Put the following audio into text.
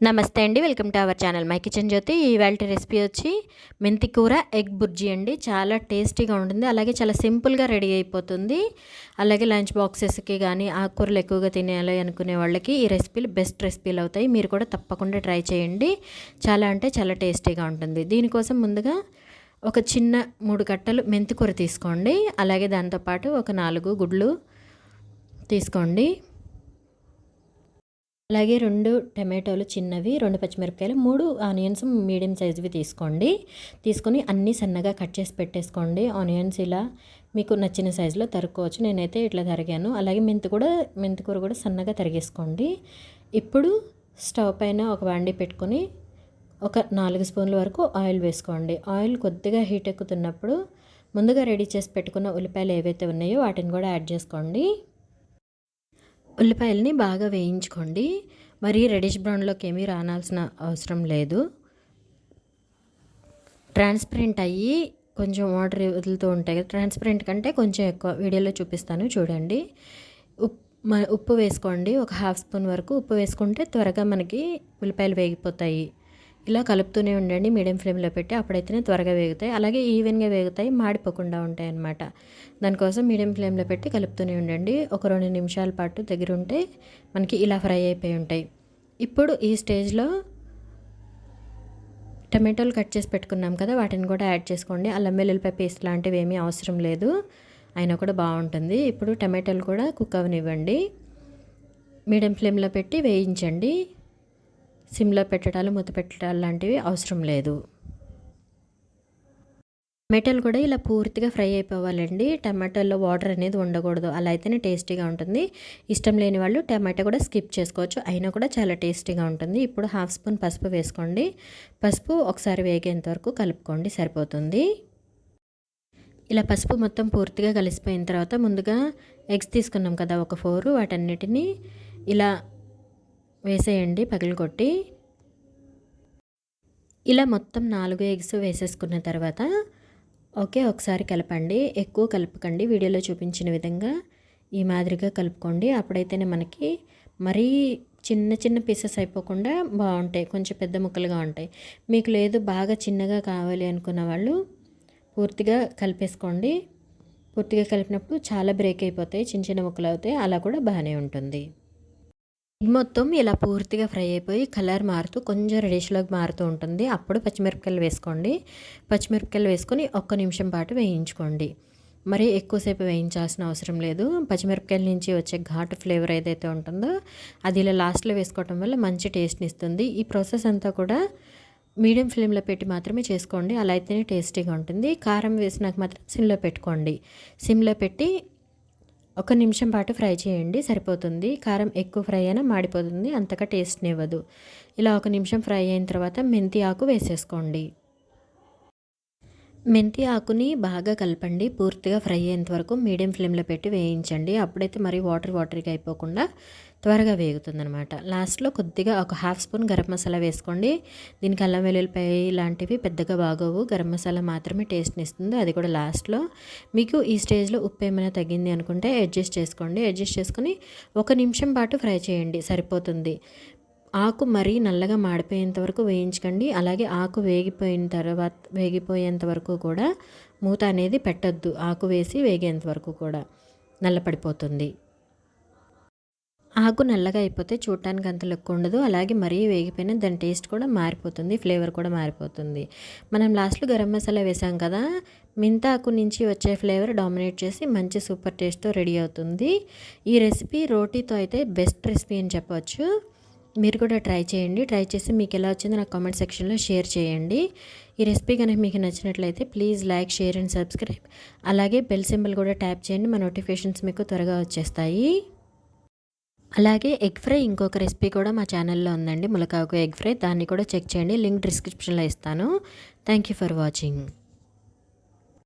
నమస్తే అండి, welcome to our channel my kitchen Jyothi. ఇవాళ రెసిపీ వచ్చి మెంతి కూర ఎగ్ బుర్జీ అండి. చాలా టేస్టీగా ఉంటుంది, అలాగే చాలా సింపుల్గా రెడీ అయిపోతుంది. అలాగే లంచ్ బాక్సెస్కి కానీ ఆకుకూరలు ఎక్కువగా తినేయాలి అనుకునే వాళ్ళకి ఈ రెసిపీలు బెస్ట్ రెసిపీలు అవుతాయి. మీరు కూడా తప్పకుండా ట్రై చేయండి. చాలా అంటే చాలా టేస్టీగా ఉంటుంది. దీనికోసం ముందుగా ఒక చిన్న 3 కట్టలు మెంతి కూర తీసుకోండి. అలాగే దాంతోపాటు ఒక 4 గుడ్లు తీసుకోండి. అలాగే 2 టమాటోలు చిన్నవి, 2 పచ్చిమిరపకాయలు, 3 ఆనియన్స్ మీడియం సైజువి తీసుకొని అన్నీ సన్నగా కట్ చేసి పెట్టేసుకోండి. ఆనియన్స్ ఇలా మీకు నచ్చిన సైజులో తరుక్కోవచ్చు. నేనైతే ఇట్లా తరిగాను. అలాగే మెంతి కూర కూడా సన్నగా తరిగేసుకోండి. ఇప్పుడు స్టవ్ పైన ఒక బాండీ పెట్టుకొని ఒక 4 స్పూన్ల వరకు ఆయిల్ వేసుకోండి. ఆయిల్ కొద్దిగా హీట్ ఎక్కుతున్నప్పుడు ముందుగా రెడీ చేసి పెట్టుకున్న ఉల్లిపాయలు ఏవైతే ఉన్నాయో వాటిని కూడా యాడ్ చేసుకోండి. ఉల్లిపాయలని బాగా వేయించుకోండి. మరి రెడిష్ బ్రౌన్లోకి ఏమీ రానాల్సిన అవసరం లేదు. ట్రాన్స్పరెంట్ అయ్యి కొంచెం వాటర్ వదులుతూ ఉంటాయి కదా, ట్రాన్స్పరెంట్ కంటే కొంచెం ఎక్కువ వీడియోలో చూపిస్తాను చూడండి. ఉప్పు వేసుకోండి. ఒక 1/2 స్పూన్ వరకు ఉప్పు వేసుకుంటే త్వరగా మనకి ఉల్లిపాయలు వేగిపోతాయి. ఇలా కలుపుతూనే ఉండండి మీడియం ఫ్లేమ్లో పెట్టి, అప్పుడైతేనే త్వరగా వేగుతాయి. అలాగే ఈవెన్గా వేగుతాయి, మాడిపోకుండా ఉంటాయి అన్నమాట. దానికోసం మీడియం ఫ్లేమ్లో పెట్టి కలుపుతూనే ఉండండి. ఒక 2 నిమిషాల పాటు దగ్గర ఉంటే మనకి ఇలా ఫ్రై అయిపోయి ఉంటాయి. ఇప్పుడు ఈ స్టేజ్లో టమాటోలు కట్ చేసి పెట్టుకున్నాం కదా, వాటిని కూడా యాడ్ చేసుకోండి. అల్లం వెల్లుల్లిపాయ పేస్ట్ లాంటివి ఏమీ అవసరం లేదు, అయినా కూడా బాగుంటుంది. ఇప్పుడు టమాటోలు కూడా కుక్ అవనివ్వండి. మీడియం ఫ్లేమ్లో పెట్టి వేయించండి. సిమ్లో పెట్టడాలు మూత పెట్టడాలు లాంటివి అవసరం లేదు. టమాటాలు కూడా ఇలా పూర్తిగా ఫ్రై అయిపోవాలండి. టమాటాల్లో వాటర్ అనేది ఉండకూడదు, అలా అయితేనే టేస్టీగా ఉంటుంది. ఇష్టం లేని వాళ్ళు టమాటా కూడా స్కిప్ చేసుకోవచ్చు, అయినా కూడా చాలా టేస్టీగా ఉంటుంది. ఇప్పుడు 1/2 స్పూన్ పసుపు వేసుకోండి. పసుపు ఒకసారి వేగేంత వరకు కలుపుకోండి, సరిపోతుంది. ఇలా పసుపు మొత్తం పూర్తిగా కలిసిపోయిన తర్వాత ముందుగా ఎగ్స్ తీసుకున్నాం కదా, ఒక 4, వాటన్నిటిని ఇలా వేసేయండి పగిలికొట్టి. ఇలా మొత్తం 4 ఎగ్స్ వేసేసుకున్న తర్వాత ఒకసారి కలపండి. ఎక్కువ కలపకండి, వీడియోలో చూపించిన విధంగా ఈ మాదిరిగా కలుపుకోండి. అప్పుడైతేనే మనకి మరీ చిన్న చిన్న పీసెస్ అయిపోకుండా బాగుంటాయి, కొంచెం పెద్ద ముక్కలుగా ఉంటాయి. మీకు లేదు బాగా చిన్నగా కావాలి అనుకున్న వాళ్ళు పూర్తిగా కలిపేసుకోండి. పూర్తిగా కలిపినప్పుడు చాలా బ్రేక్ అయిపోతాయి, చిన్న చిన్న ముక్కలు అవుతాయి, అలా కూడా బాగానే ఉంటుంది. మొత్తం ఇలా పూర్తిగా ఫ్రై అయిపోయి కలర్ మారుతూ కొంచెం రెడిష్లోకి మారుతూ ఉంటుంది. అప్పుడు పచ్చిమిరపకాయలు వేసుకోండి. పచ్చిమిరపకాయలు వేసుకొని 1 నిమిషం పాటు వేయించుకోండి. మరి ఎక్కువసేపు వేయించాల్సిన అవసరం లేదు. పచ్చిమిరపకాయల నుంచి వచ్చే ఘాటు ఫ్లేవర్ ఏదైతే ఉంటుందో అది ఇలా లాస్ట్లో వేసుకోవడం వల్ల మంచి టేస్ట్ని ఇస్తుంది. ఈ ప్రాసెస్ అంతా కూడా మీడియం ఫ్లేమ్లో పెట్టి మాత్రమే చేసుకోండి, అలా అయితేనే టేస్టీగా ఉంటుంది. కారం వేసినాక మాత్రం సిమ్లో పెట్టుకోండి. సిమ్లో పెట్టి 1 నిమిషం పాటు ఫ్రై చేయండి, సరిపోతుంది. కారం ఎక్కువ ఫ్రై అయినా మాడిపోతుంది, అంతగా టేస్ట్ని ఇవ్వదు. ఇలా 1 నిమిషం ఫ్రై అయిన తర్వాత మెంతి ఆకు వేసేసుకోండి. మెంతి ఆకుని బాగా కలపండి. పూర్తిగా ఫ్రై అయ్యేంత వరకు మీడియం ఫ్లేమ్లో పెట్టి వేయించండి. అప్పుడైతే మరి వాటర్గా అయిపోకుండా త్వరగా వేగుతుందనమాట. లాస్ట్లో కొద్దిగా ఒక 1/2 స్పూన్ గరం మసాలా వేసుకోండి. దీనికి అల్లం వెల్లుల్లిపాయ లాంటివి పెద్దగా బాగోవు, గరం మసాలా మాత్రమే టేస్ట్ని ఇస్తుంది, అది కూడా లాస్ట్లో. మీకు ఈ స్టేజ్లో ఉప్పు ఏమైనా తగ్గింది అనుకుంటే అడ్జస్ట్ చేసుకోండి. అడ్జస్ట్ చేసుకొని 1 నిమిషం పాటు ఫ్రై చేయండి, సరిపోతుంది. ఆకు మరీ నల్లగా మాడిపోయేంత వరకు వేయించకండి. అలాగే ఆకు వేగిపోయేంత వరకు కూడా మూత అనేది పెట్టద్దు. ఆకు వేసి వేగేంత వరకు కూడా నల్లపడిపోతుంది. ఆకు నల్లగా అయిపోతే చూడటానికి అంత లుక్ ఉండదు, అలాగే మరీ వేగిపోయినా దాని టేస్ట్ కూడా మారిపోతుంది, ఫ్లేవర్ కూడా మారిపోతుంది. మనం లాస్ట్లో గరం మసాలా వేసాం కదా, మెంతాకు నుంచి వచ్చే ఫ్లేవర్ డామినేట్ చేసి మంచి సూపర్ టేస్ట్తో రెడీ అవుతుంది. ఈ రెసిపీ రోటీతో అయితే బెస్ట్ రెసిపీ అని చెప్పవచ్చు. మీరు కూడా ట్రై చేయండి. ట్రై చేసి మీకు ఎలా వచ్చిందో నాకు కామెంట్ సెక్షన్లో షేర్ చేయండి. ఈ రెసిపీ కనుక మీకు నచ్చినట్లయితే please like, share and subscribe. అలాగే బెల్ సింబల్ కూడా ట్యాప్ చేయండి, మా నోటిఫికేషన్స్ మీకు త్వరగా వచ్చేస్తాయి. అలాగే ఎగ్ ఫ్రై ఇంకొక రెసిపీ కూడా మా ఛానల్లో ఉందండి, ములగాకు ఎగ్ ఫ్రై. దాన్ని కూడా చెక్ చేయండి, లింక్ డిస్క్రిప్షన్లో ఇస్తాను. Thank you for watching.